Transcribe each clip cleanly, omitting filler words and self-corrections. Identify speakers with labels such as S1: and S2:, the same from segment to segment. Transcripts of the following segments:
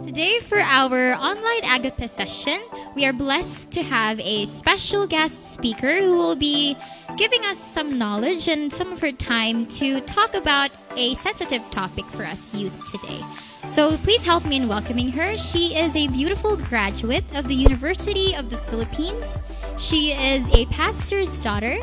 S1: Today, for our online AGAPE session, we are blessed to have a special guest speaker who will be giving us some knowledge and some of her time to talk about a sensitive topic for us youth today. So please help me in welcoming her. She is a beautiful graduate of the University of the Philippines. She is a pastor's daughter,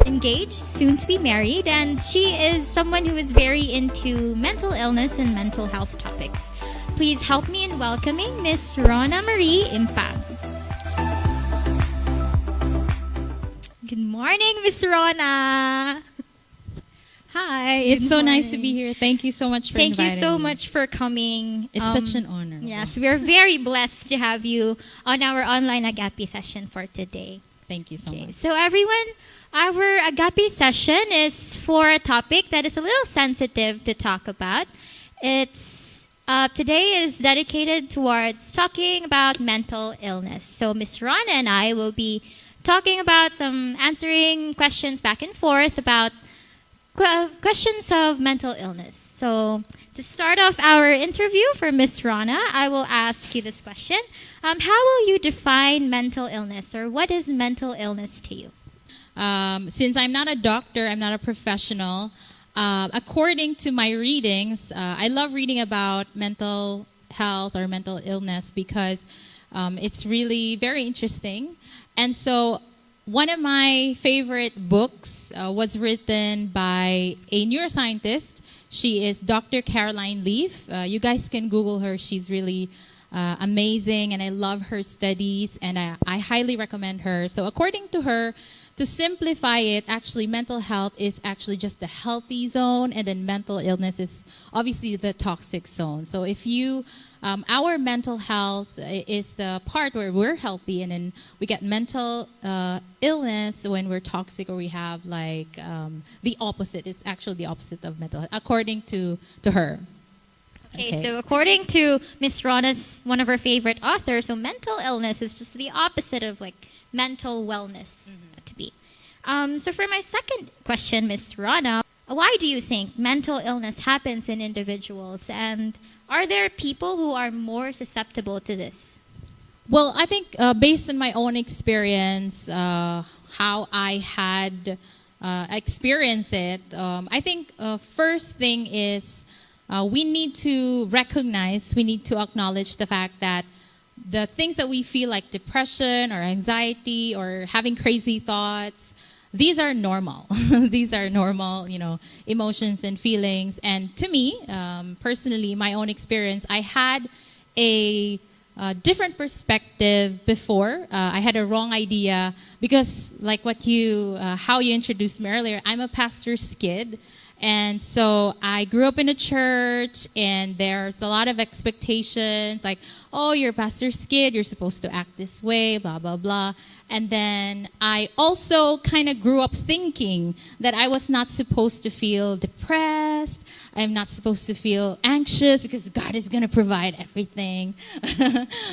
S1: engaged, soon to be married, and she is someone who is very into mental illness and mental health topics. Please help me in welcoming Miss Rona.M. Good morning, Miss Rona.
S2: Hi, it's so nice to be here. Thank you so much for inviting me.
S1: Thank you so much for coming.
S2: It's such an honor.
S1: Yes, we are very blessed to have you on our online AGAPE session for today.
S2: Thank you so much.
S1: So everyone, our AGAPE session is for a topic that is a little sensitive to talk about. Today is dedicated towards talking about mental illness. So Miss Rona and I will be talking about answering questions back and forth about questions of mental illness. So to start off our interview for Miss Rona, I will ask you this question. How will you define mental illness, or what is mental illness to you?
S2: Since I'm not a doctor, I'm not a professional, according to my readings, I love reading about mental health or mental illness because it's really very interesting. And so one of my favorite books was written by a neuroscientist. She is Dr. Caroline Leaf. You guys can Google her. She's really amazing, and I love her studies, and I highly recommend her. So according to her, to simplify it, actually mental health is actually just the healthy zone, and then mental illness is obviously the toxic zone. So if our mental health is the part where we're healthy, and then we get mental illness when we're toxic, or we have the opposite. It's actually the opposite of mental health, according to her.
S1: Okay, so according to Miss Rona's, one of her favorite authors, so mental illness is just the opposite of mental wellness to be. So for my second question, Miss Rona, why do you think mental illness happens in individuals, and are there people who are more susceptible to this?
S2: Well, I think based on my own experience, how I had experienced it, I think first thing is we need to recognize, we need to acknowledge the fact that the things that we feel like depression or anxiety or having crazy thoughts, these are normal. These are normal, emotions and feelings. And to me, personally, my own experience, I had a different perspective before. I had a wrong idea because, like how you introduced me earlier, I'm a pastor's kid. And so I grew up in a church, and there's a lot of expectations like, oh, you're a pastor's kid, you're supposed to act this way, blah, blah, blah. And then I also kind of grew up thinking that I was not supposed to feel depressed. I'm not supposed to feel anxious because God is going to provide everything,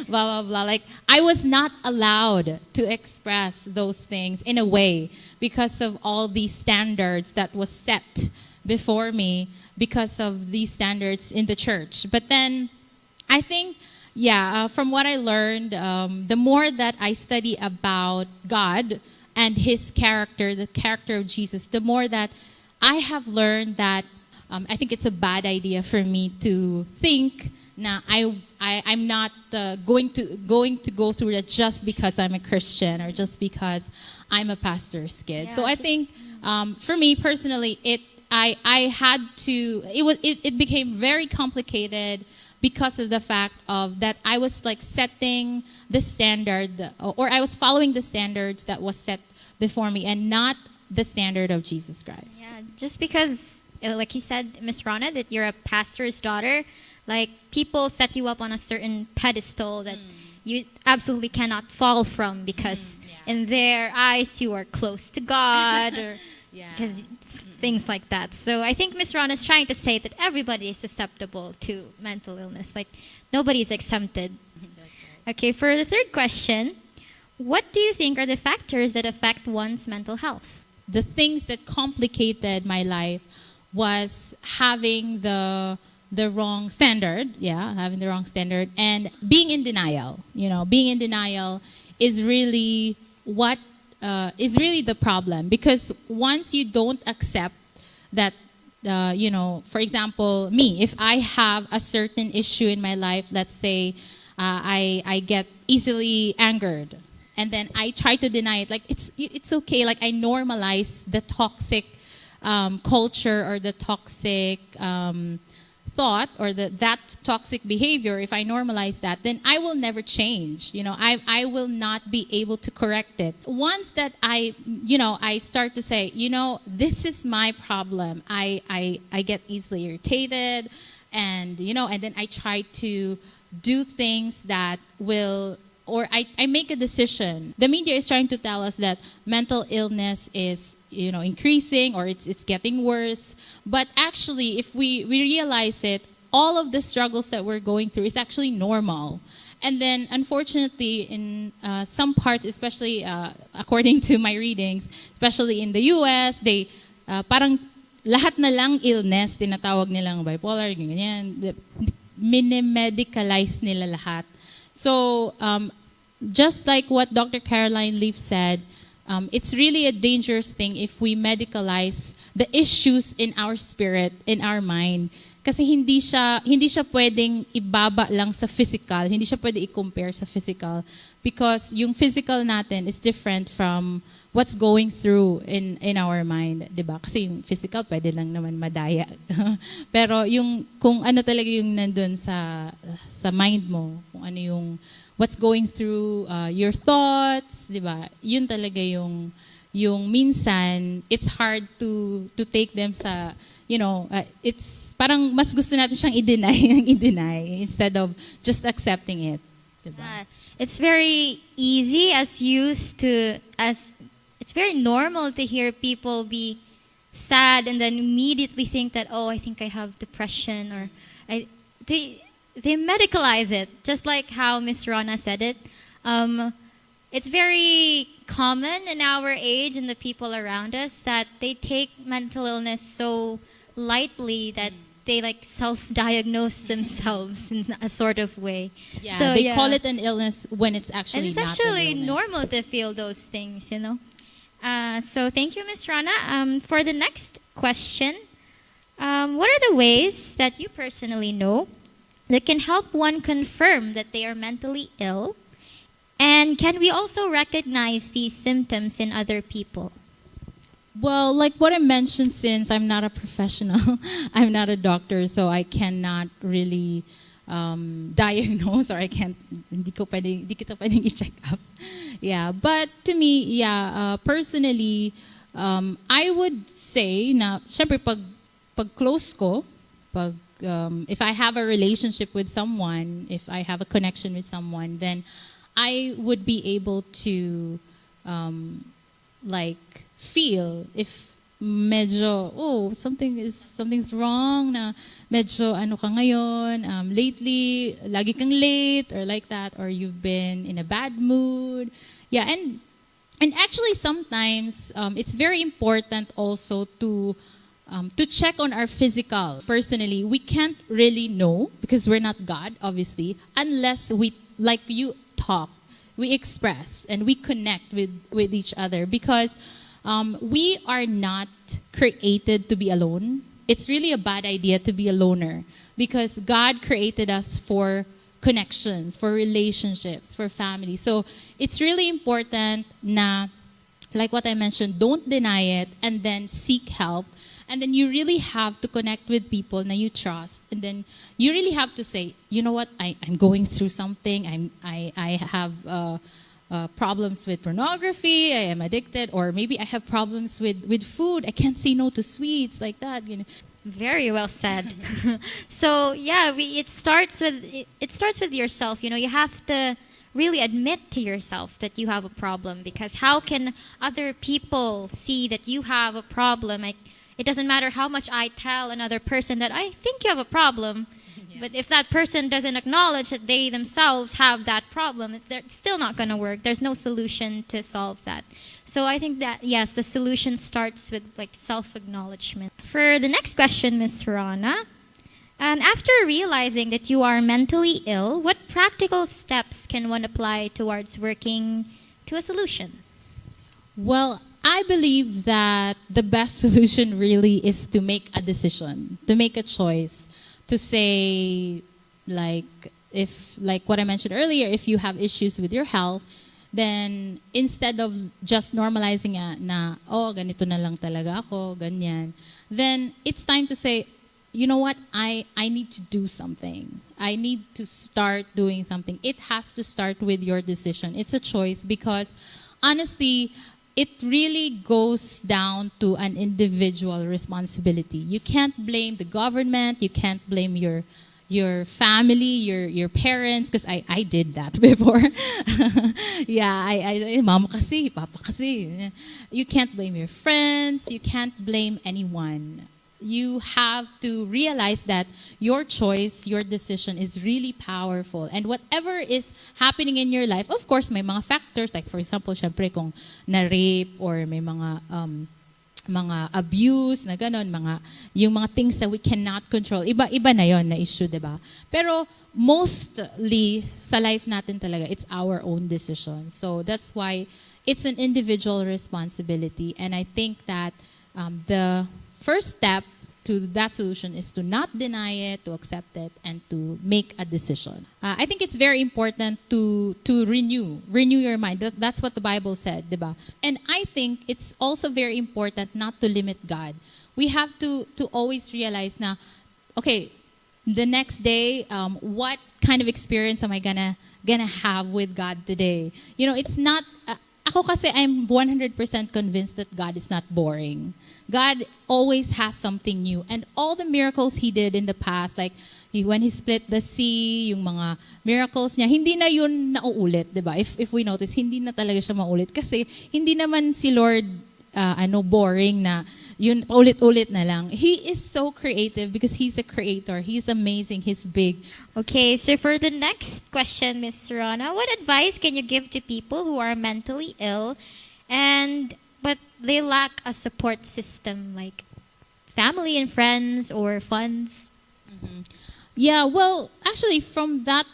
S2: blah, blah, blah. I was not allowed to express those things in a way because of all these standards that was set before me because of these standards in the church. But then I think, from what I learned, the more that I study about God and His character, the character of Jesus, the more that I have learned that I think it's a bad idea for me to think, I'm not going to go through that just because I'm a Christian or just because I'm a pastor's kid. So I think for me personally, it became very complicated because of the fact of that I was setting the standard, or I was following the standards that was set before me and not the standard of Jesus Christ.
S1: Yeah, just because, like you said, Miss Rona, that you're a pastor's daughter, people set you up on a certain pedestal that you absolutely cannot fall from because in their eyes you are close to God, or because things like that. So I think Miss Rona is trying to say that everybody is susceptible to mental illness. Nobody is exempted. Okay, for the third question, what do you think are the factors that affect one's mental health?
S2: The things that complicated my life was having the the wrong standard, having the wrong standard, and being in denial. Being in denial is really what is really the problem, because once you don't accept that, for example, me, if I have a certain issue in my life, let's say I get easily angered, and then I try to deny it, like it's okay, like I normalize the toxic culture or the toxic thought or that toxic behavior. If I normalize that, then I will never change. I will not be able to correct it. Once that I start to say, this is my problem. I get easily irritated, and and then I try to do things that will, or I make a decision. The media is trying to tell us that mental illness is increasing, or it's getting worse. But actually, if we realize it, all of the struggles that we're going through is actually normal. And then, unfortunately, in some parts, especially according to my readings, especially in the US, they parang lahat na lang illness, tinatawag nilang bipolar, ganyan, minimedicalize nila lahat. So, just like what Dr. Caroline Leaf said, it's really a dangerous thing if we medicalize the issues in our spirit, in our mind. Kasi hindi siya pwedeng ibaba lang sa physical, hindi siya pwede i-compare sa physical, because yung physical natin is different from what's going through in our mind, 'di ba? Kasi yung physical pwede lang naman madaya. Pero yung kung ano talaga yung nandun sa mind mo, kung ano yung what's going through your thoughts, 'di ba? Yun talaga yung minsan it's hard to take them sa, it's parang mas gusto natin siyang i-deny instead of just accepting it, 'di ba?
S1: It's very easy as it's very normal to hear people be sad and then immediately think that, oh, I think I have depression, or they medicalize it, just like how Miss Rona said it. It's very common in our age and the people around us that they take mental illness so lightly that they like self-diagnose themselves in a sort of way.
S2: Yeah, so they call it an illness when it's actually
S1: and it's
S2: not
S1: actually
S2: an illness.
S1: normal to feel those things, So thank you, Miss Rana. For the next question, what are the ways that you personally know that can help one confirm that they are mentally ill? And can we also recognize these symptoms in other people?
S2: Well, like what I mentioned, since I'm not a professional, I'm not a doctor, so I cannot really diagnose, or hindi kita pwedeng i-check up. Yeah, but to me, personally, I would say na, syempre pag close ko, if I have a relationship with someone, if I have a connection with someone, then I would be able to feel if medyo something's wrong, na medyo ano ka ngayon, lately lagi kang late, or like that, or you've been in a bad mood. Yeah, and actually sometimes it's very important also to check on our physical. Personally, we can't really know, because we're not God, obviously, unless we, like you, talk, we express, and we connect with each other, because we are not created to be alone. It's really a bad idea to be a loner, because God created us for connections, for relationships, for family. So it's really important na, like what I mentioned, don't deny it, and then seek help. And then you really have to connect with people that you trust. And then you really have to say, you know what, I'm going through something. I have problems with pornography. I am addicted. Or maybe I have problems with food. I can't say no to sweets, like that.
S1: Very well said. So yeah, it starts with yourself. You have to really admit to yourself that you have a problem, because how can other people see that you have a problem? It doesn't matter how much I tell another person that I think you have a problem, but if that person doesn't acknowledge that they themselves have that problem, it's still not going to work. There's no solution to solve that. So I think that, yes, the solution starts with self-acknowledgement. For the next question, Ms. Rana, And after realizing that you are mentally ill, what practical steps can one apply towards working to a solution?
S2: Well, I believe that the best solution really is to make a decision, to make a choice, to say, like, if, like what I mentioned earlier, if you have issues with your health, then instead of just normalizing na, oh, ganito na lang talaga ako, ganyan, then it's time to say, you know what, I need to do something. I need to start doing something. It has to start with your decision. It's a choice because honestly, it really goes down to an individual responsibility. You can't blame the government. You can't blame your family, your parents, because I did that before. Yeah, I mama kasi, papa kasi. You can't blame your friends. You can't blame anyone. You have to realize that your choice, your decision is really powerful. And whatever is happening in your life, of course, may mga factors. Like for example, syempre kung na-rape or may mga abuse, na ganon, yung mga things that we cannot control. Iba na yon na issue, diba? Pero mostly, sa life natin talaga, it's our own decision. So that's why it's an individual responsibility. And I think that the first step to that solution is to not deny it, to accept it, and to make a decision. I think it's very important to renew your mind. That's what the Bible said, diba? And I think it's also very important not to limit God. We have to always realize na, okay, the next day, what kind of experience am I gonna have with God today? You know, it's not. Ako kasi I'm 100% convinced that God is not boring. God always has something new. And all the miracles He did in the past, like when He split the sea, yung mga miracles niya, hindi na yun nauulit, diba? If we notice, hindi na talaga siya maulit. Kasi hindi naman si Lord boring na yun ulit-ulit na lang. He is so creative because He's a creator. He's amazing. He's big.
S1: Okay, so for the next question, Ms. Rona, what advice can you give to people who are mentally ill but they lack a support system like family and friends or funds?
S2: Mm-hmm. Yeah, well, actually from that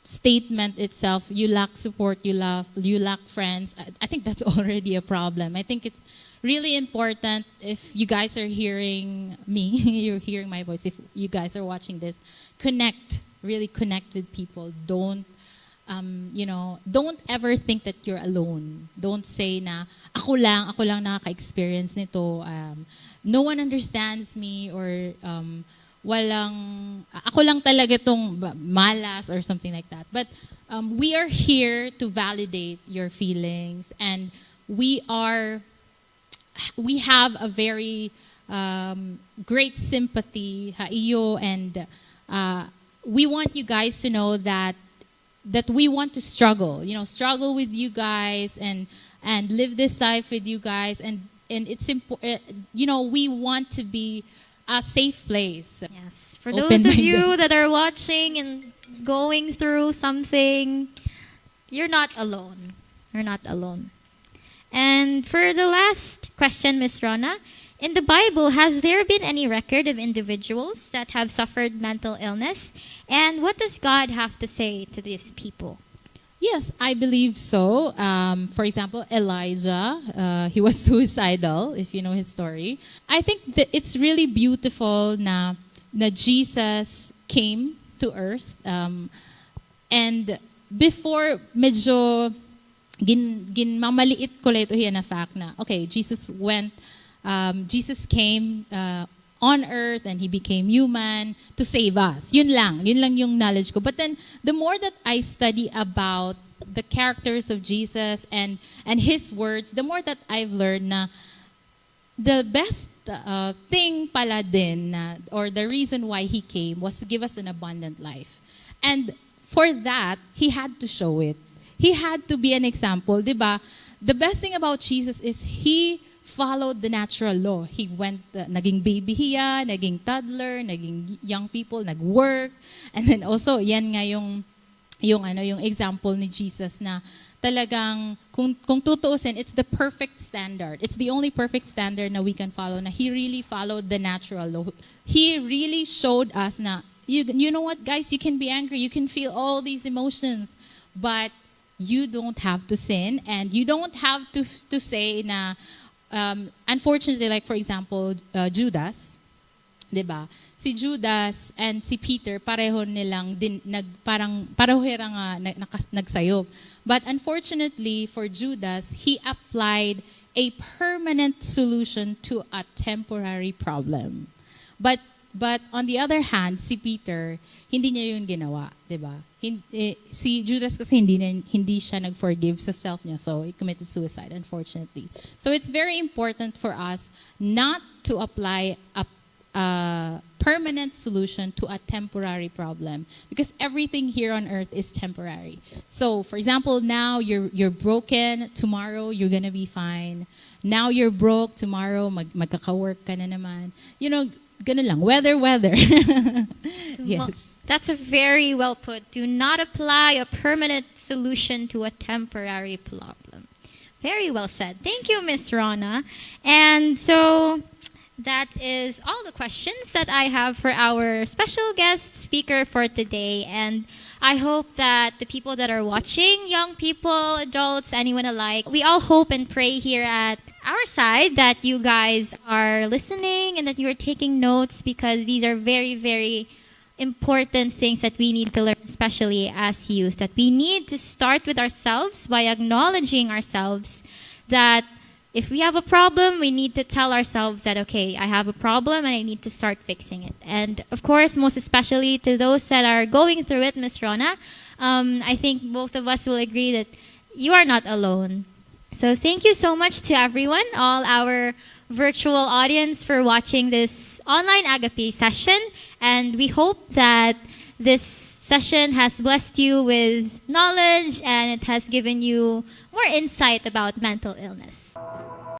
S2: statement itself, you lack support, you lack friends, I think that's already a problem. I think it's really important if you guys are hearing me, you're hearing my voice, if you guys are watching this, really connect with people. Don't ever think that you're alone. Don't say na, ako lang nakaka-experience nito. No one understands me or ako lang talaga tong malas or something like that. But we are here to validate your feelings, and we have a very great sympathy, iyo, and we want you guys to know that we want to struggle with you guys and live this life with you guys, and it's important. We want to be a safe place.
S1: Yes, for those of you that are watching and going through something, you're not alone. You're not alone. And for the last question, Ms. Rona, in the Bible, has there been any record of individuals that have suffered mental illness? And what does God have to say to these people?
S2: Yes, I believe so. For example, Elijah, he was suicidal, if you know his story. I think that it's really beautiful na Jesus came to earth. And before medyo mamaliit ko lang ito na fact na, okay, Jesus came on earth and He became human to save us. Yun lang yung knowledge ko. But then, the more that I study about the characters of Jesus and His words, the more that I've learned na the best thing pala din or the reason why He came was to give us an abundant life. And for that, He had to show it. He had to be an example, diba? The best thing about Jesus is He followed the natural law. He went, naging baby hiya, naging toddler, naging young people, nag-work. And then also, yan nga yung example ni Jesus na talagang, kung tutuusin, it's the perfect standard. It's the only perfect standard na we can follow, na he really followed the natural law. He really showed us na, you know what, guys, you can be angry, you can feel all these emotions, but you don't have to sin, and you don't have to say na, unfortunately, like for example, Judas, diba? Si Judas and si Peter, pareho nilang pareho nga nagsayop. But unfortunately for Judas, he applied a permanent solution to a temporary problem. But on the other hand, si Peter, hindi niya yun ginawa, 'di ba? Si Judas kasi hindi siya nag-forgive sa self niya, so he committed suicide, unfortunately. So it's very important for us not to apply a permanent solution to a temporary problem, because everything here on earth is temporary. So, for example, now you're broken, tomorrow you're gonna be fine. Now you're broke, tomorrow magkaka-work ka na naman. You know, ganun lang, weather. Yes.
S1: That's a very well put. Do not apply a permanent solution to a temporary problem. Very well said. Thank you, Miss Rona. And so that is all the questions that I have for our special guest speaker for today. And I hope that the people that are watching, young people, adults, anyone alike, we all hope and pray here at our side that you guys are listening and that you are taking notes, because these are very, very important things that we need to learn, especially as youth, that we need to start with ourselves by acknowledging ourselves that if we have a problem, we need to tell ourselves that, okay, I have a problem and I need to start fixing it. And of course, most especially to those that are going through it, Miss Rona, I think both of us will agree that you are not alone. So thank you so much to everyone, all our virtual audience, for watching this online AGAPE session. And we hope that this session has blessed you with knowledge and it has given you more insight about mental illness.